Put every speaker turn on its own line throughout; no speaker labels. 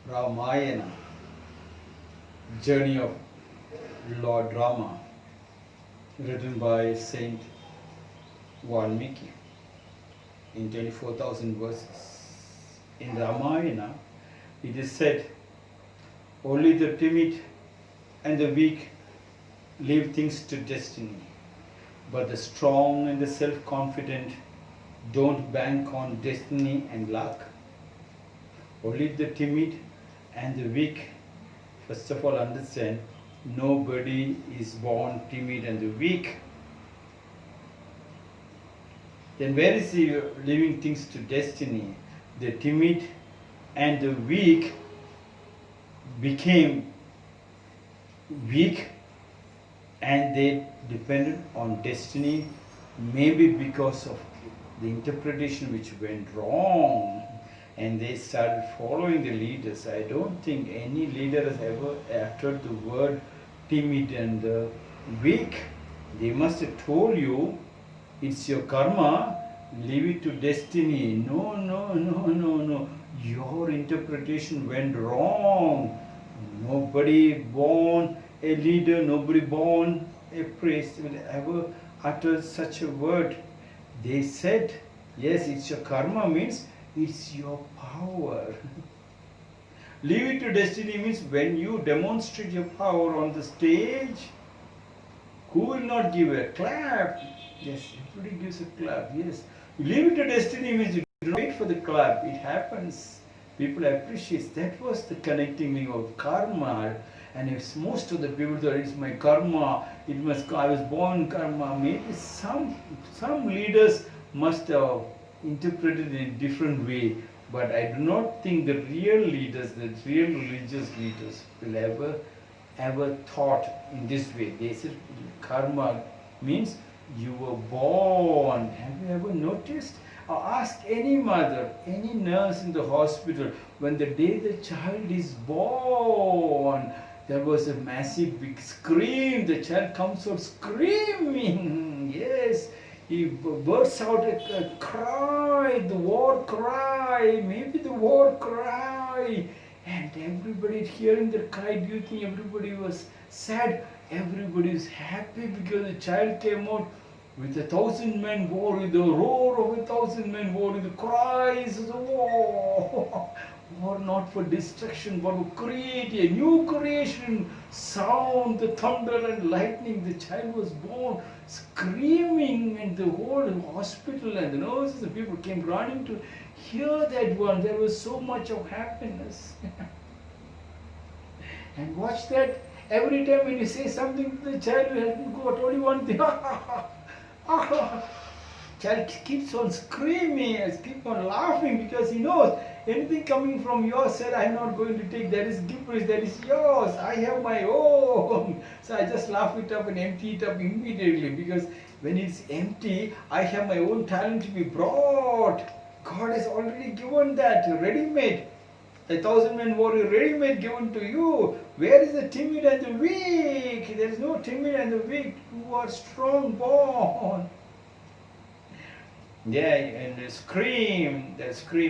Ramayana, Journey of Lord Rama, written by Saint Valmiki in 24,000 verses. In Ramayana, it is said, only the timid and the weak leave things to destiny, but the strong and the self-confident don't bank on destiny and luck. Only the timid and the weak, first of all, understand nobody is born timid and weak. Then where is he leaving things to destiny? The timid and the weak became weak and they depended on destiny, maybe because of the interpretation which went wrong, and they started following the leaders. I don't think any leader has ever uttered the word timid and weak. They must have told you, it's your karma, leave it to destiny. No. Your interpretation went wrong. Nobody born a leader, nobody born a priest will ever utter such a word. They said, yes, it's your karma means it's your power. Leave it to destiny means when you demonstrate your power on the stage, who will not give a clap? Yes, everybody gives a clap. Yes. Leave it to destiny means you don't wait for the clap. It happens. People appreciate. That was the connecting link of karma. And if most of the people thought it's my karma, it must, I was born karma. Maybe some leaders must have interpreted it in a different way. But I do not think the real leaders, the real religious leaders will ever thought in this way. They said karma means you were born. Have you ever noticed? Or ask any mother, any nurse in the hospital, when the day the child is born, there was a massive big scream. The child comes out screaming. Yes, he bursts out a cry, the war cry, maybe the war cry. And everybody hearing the cry, do you think everybody was sad? Everybody is happy because the child came out with 1,000 men war, with the roar of 1,000 men war, with the cries of the war. War not for destruction, but to create a new creation. Sound, the thunder and lightning. The child was born screaming, and the whole hospital and the nurses and people came running to hear that one. There was so much of happiness. And watch that. Every time when you say something to the child, you have to go, only one thing. Child keeps on screaming, keeps on laughing because he knows anything coming from your side I am not going to take. That is gibberish, that is yours. I have my own. So I just laugh it up and empty it up immediately, because when it's empty, I have my own talent to be brought. God has already given that ready-made. 1,000 men warrior ready-made given to you. Where is the timid and the weak? There is no timid and the weak who are strong born. Yeah, and they scream.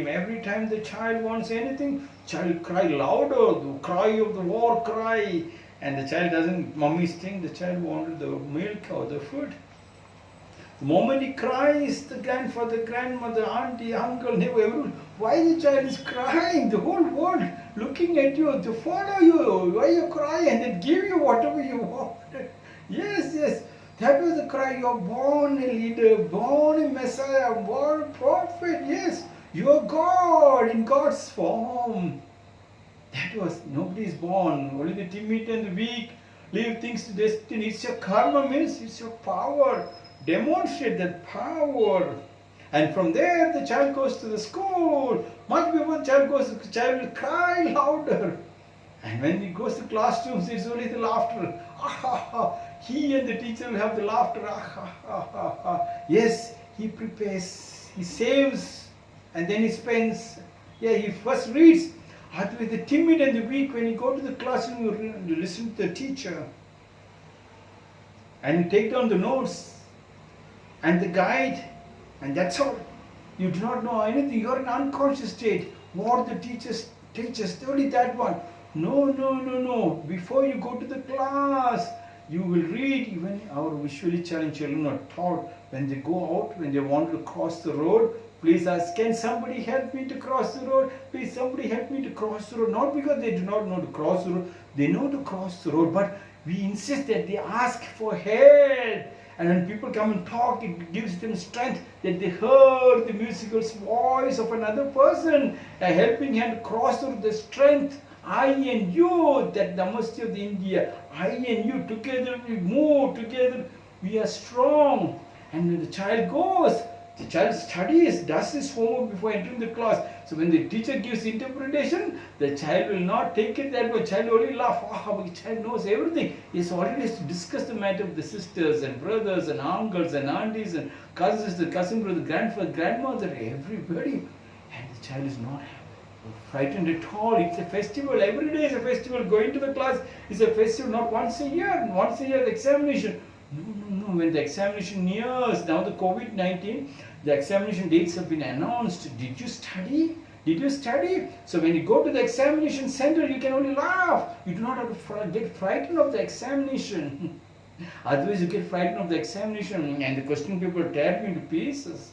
Every time the child wants anything, child cry louder, the cry of the war cry. And the child doesn't, mummy's thing, the child wanted the milk or the food. The moment he cries, the grandfather, grandmother, auntie, uncle, neighbor, everyone, why the child is crying? The whole world looking at you to follow you. Why you cry? And then give you whatever you want. Yes. That was the cry. You are born a leader, born a Messiah, born a prophet. Yes, you are God in God's form. That was, nobody is born. Only the timid and the weak leave things to destiny. It's your karma means it's your power. Demonstrate that power. And from there the child goes to the school. Much before the child goes, the child will cry louder. And when he goes to classrooms, it's only the laughter. He and the teacher will have the laughter. Yes, he prepares, he saves, and then he spends. Yeah, he first reads. With the timid and the weak, when you go to the classroom, you listen to the teacher. And you take down the notes and the guide, and that's all. You do not know anything. You are in unconscious state. What the teacher teachers, only that one. No, no, no, no. Before you go to the class, you will read. Even our visually challenged children are taught when they go out, when they want to cross the road, please ask, can somebody help me to cross the road? Please somebody help me to cross the road. Not because they do not know to cross the road, they know to cross the road, but we insist that they ask for help. And when people come and talk, it gives them strength that they heard the musical voice of another person, a helping hand to cross through the strength. I and you, that Namaste of the India, I and you, together we move, together we are strong. And when the child goes, the child studies, does his homework before entering the class. So when the teacher gives interpretation, the child will not take it that way. The child will only laugh. Oh, the child knows everything. He has already discussed the matter with the sisters and brothers and uncles and aunties and cousins, the cousin brother, grandfather, grandmother, everybody. And the child is not frightened at all. It's a festival. Every day is a festival. Going to the class is a festival, not once a year. Once a year the examination. No, no, no. When the examination nears, now the COVID-19, the examination dates have been announced. Did you study? Did you study? So when you go to the examination center, you can only laugh. You do not have to get frightened of the examination. Otherwise you get frightened of the examination and the question paper tear you into pieces.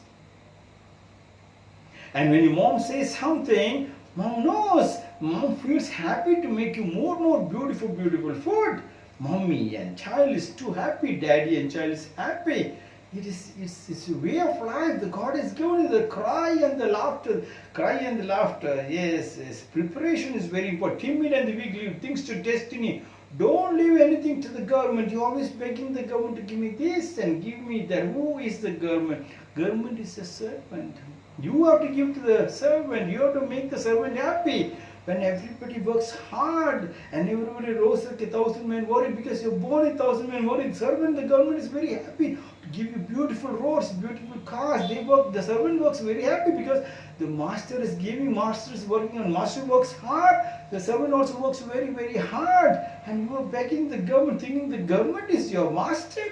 And when your mom says something, mom knows. Mom feels happy to make you more beautiful, beautiful food. Mommy and child is too happy. Daddy and child is happy. It's a way of life. The God has given you the cry and the laughter. Cry and the laughter. Yes, yes. Preparation is very important. Timid and the weak leave things to destiny. Don't leave anything to the government. You're always begging the government to give me this and give me that. Who is the government? Government is a servant. You have to give to the servant. You have to make the servant happy. When everybody works hard and everybody rose like 1,000 men worried because you're born 1,000 men worried, servant, the government is very happy to give you beautiful roads, beautiful cars. They work, the servant works very happy because the master is giving, master is working on, master works hard, the servant also works very, very hard. And you are begging the government, thinking the government is your master.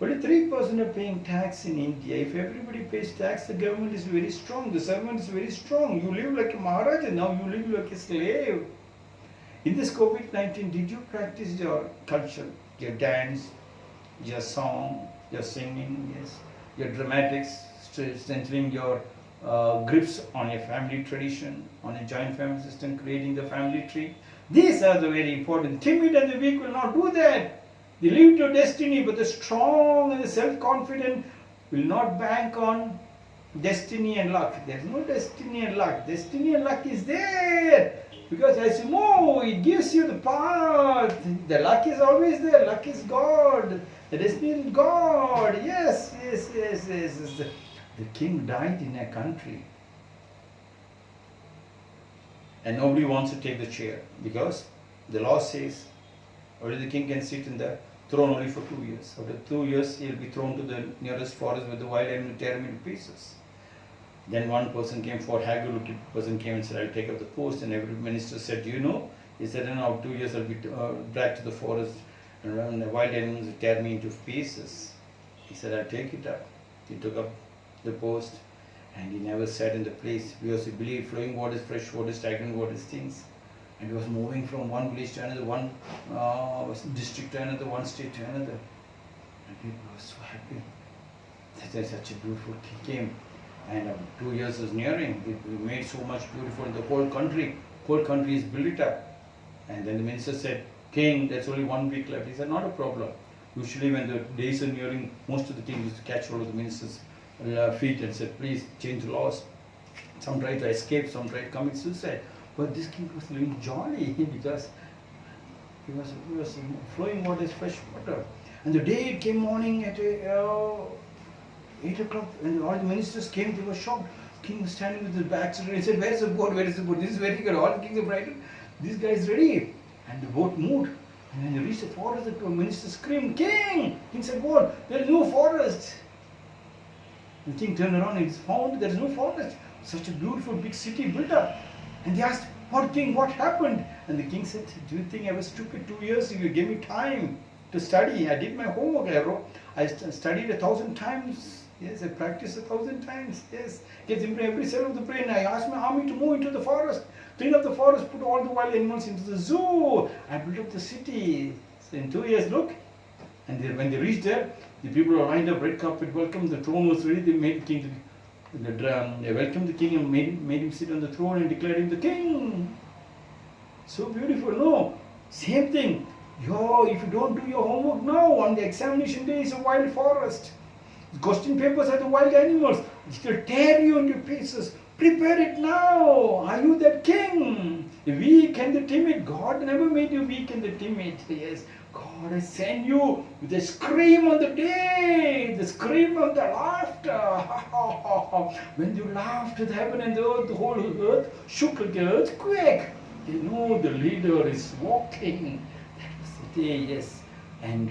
Only 3% are paying tax in India. If everybody pays tax, the government is very strong, the servant is very strong. You live like a Maharaja, now you live like a slave. In this COVID-19, did you practice your culture, your dance, your song, your singing, yes, your dramatics, strengthening your grips on your family tradition, on a joint family system, creating the family tree? These are the very important. Timid and the weak will not do that. They live to destiny, but the strong and the self-confident will not bank on destiny and luck. There is no destiny and luck. Destiny and luck is there. Because as you move, it gives you the path. The luck is always there. Luck is God. The destiny is God. Yes, yes, yes, yes. The king died in a country. And nobody wants to take the chair. Because the law says only the king can sit in the throne only for 2 years. After 2 years, he will be thrown to the nearest forest with the wild animal to tear him into pieces. Then one person came forward, haggle-looking person came and said, I'll take up the post. And every minister said, do you know? He said, no, 2 years I'll be dragged to the forest and the wild animals will tear me into pieces. He said, I'll take it up. He took up the post and he never sat in the place because he believed flowing waters, fresh waters, stagnant waters, things. And he was moving from one village to another, one district to another, one state to another. And people were so happy that such a beautiful king came. And 2 years was nearing. It made so much beautiful in the whole country. Whole country is built up. And then the minister said, King, there's only 1 week left. He said, not a problem. Usually when the days are nearing, most of the kings used to catch hold of the minister's feet and said, please change the laws. Some tried to escape, some tried to commit suicide. But this king was living jolly because he was flowing waters, fresh water. And the day it came morning at 8 o'clock, and all the ministers came, they were shocked. King was standing with his back to he said, where is the boat? Where is the boat? This is very good. All the kings are frightened. This guy is ready. And the boat moved. And when they reached the forest, the minister screamed, King! King said, what? There is no forest. The king turned around and found there is no forest. Such a beautiful big city built up. And they asked, what king, what happened? And the king said, do you think I was stupid 2 years? You gave me time to study. I did my homework. I studied 1,000 times Yes, I practice 1,000 times. Yes, gets into every cell of the brain. I asked my army to move into the forest, clean up the forest, put all the wild animals into the zoo. I built up the city. So in 2 years, look. And when they reached there, the people were lined up, red carpet welcome. The throne was ready. They made the king. They welcomed the king and made him sit on the throne and declared him the king. So beautiful, no? Same thing. If you don't do your homework now, on the examination day is a wild forest. The question papers are the wild animals. It will tear you into pieces. Prepare it now. Are you that king? The weak and the timid. God never made you weak and the timid. Yes, God has sent you with a scream on the day, the scream of the laughter. When you laughed at heaven and the earth, the whole earth shook like an earthquake. You know the leader is walking. That was the day, yes. And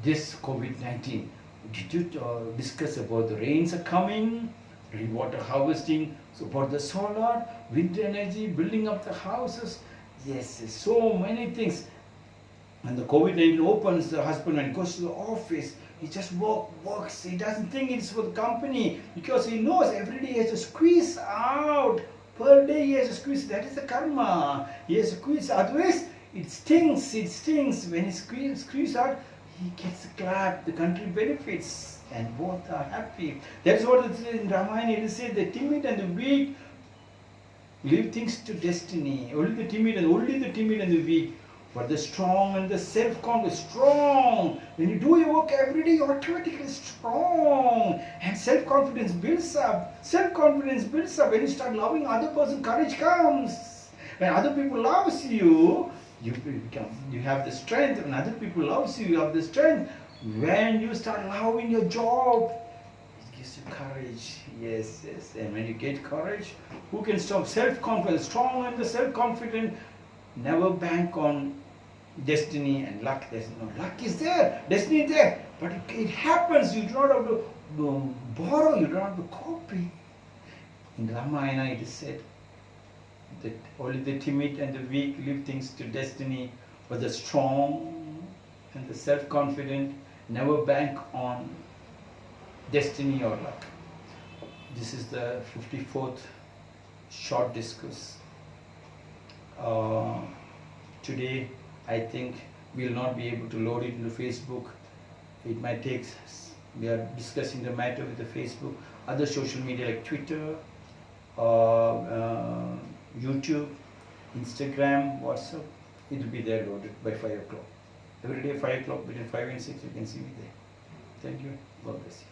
this COVID-19, did you discuss about the rains are coming, rainwater harvesting, so about the solar, wind energy, building up the houses? Yes, so many things. When the COVID-19 opens, the husband when he goes to the office, he just works. He doesn't think it's for the company because he knows every day he has to squeeze out. Per day he has to squeeze. That is the karma. He has to squeeze. Otherwise, it stings. It stings. When he squeezes out, he gets a clap. The country benefits, and both are happy. That's what it is in Ramayana. It is said the timid and the weak leave things to destiny. Only the timid and the weak. But the strong and the self-confident, strong. When you do your work every day, you're automatically strong. And self-confidence builds up. Self-confidence builds up. When you start loving other person, courage comes. When other people loves you, you have the strength. When other people loves you, you have the strength. When you start loving your job, it gives you courage. Yes, yes. And when you get courage, who can stop? Self-confidence, strong and the self-confident. Never bank on destiny and luck. There's no luck is there, destiny is there, but it happens. You do not have to borrow, you don't have to copy. In Ramayana it is said that only the timid and the weak leave things to destiny, but the strong and the self-confident never bank on destiny or luck. This is the 54th short discourse. Today I think we will not be able to load it into Facebook. It might take, we are discussing the matter with the Facebook, other social media like Twitter, YouTube, Instagram, WhatsApp. It will be there loaded by 5 o'clock. Every day 5 o'clock, between 5 and 6 you can see me there. Thank you. God bless you.